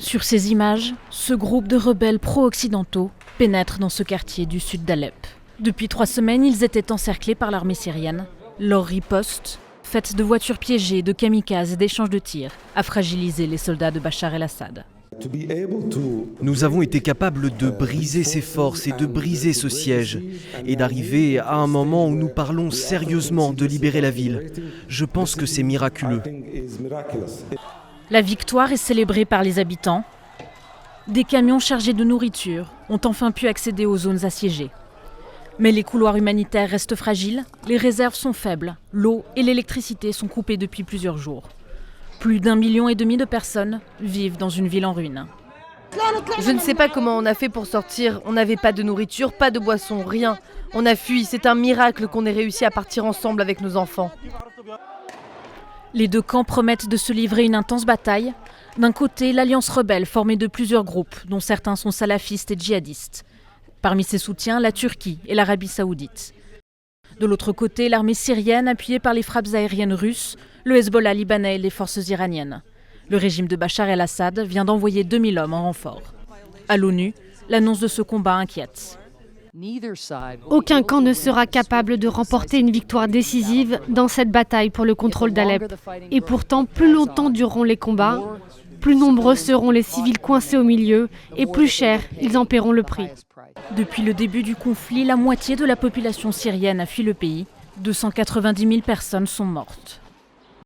Sur ces images, ce groupe de rebelles pro-occidentaux pénètre dans ce quartier du sud d'Alep. Depuis 3 semaines, ils étaient encerclés par l'armée syrienne. Leur riposte, faite de voitures piégées, de kamikazes et d'échanges de tirs, a fragilisé les soldats de Bachar el-Assad. Nous avons été capables de briser ces forces et de briser ce siège et d'arriver à un moment où nous parlons sérieusement de libérer la ville. Je pense que c'est miraculeux. La victoire est célébrée par les habitants. Des camions chargés de nourriture ont enfin pu accéder aux zones assiégées. Mais les couloirs humanitaires restent fragiles, les réserves sont faibles, l'eau et l'électricité sont coupées depuis plusieurs jours. Plus d'1,5 million de personnes vivent dans une ville en ruine. Je ne sais pas comment on a fait pour sortir. On n'avait pas de nourriture, pas de boisson, rien. On a fui. C'est un miracle qu'on ait réussi à partir ensemble avec nos enfants. Les deux camps promettent de se livrer une intense bataille. D'un côté, l'alliance rebelle formée de plusieurs groupes, dont certains sont salafistes et djihadistes. Parmi ses soutiens, la Turquie et l'Arabie saoudite. De l'autre côté, l'armée syrienne appuyée par les frappes aériennes russes, le Hezbollah libanais et les forces iraniennes. Le régime de Bachar el-Assad vient d'envoyer 2000 hommes en renfort. À l'ONU, l'annonce de ce combat inquiète. Aucun camp ne sera capable de remporter une victoire décisive dans cette bataille pour le contrôle d'Alep. Et pourtant, plus longtemps dureront les combats, plus nombreux seront les civils coincés au milieu et plus cher ils en paieront le prix. Depuis le début du conflit, la moitié de la population syrienne a fui le pays. 290 000 personnes sont mortes.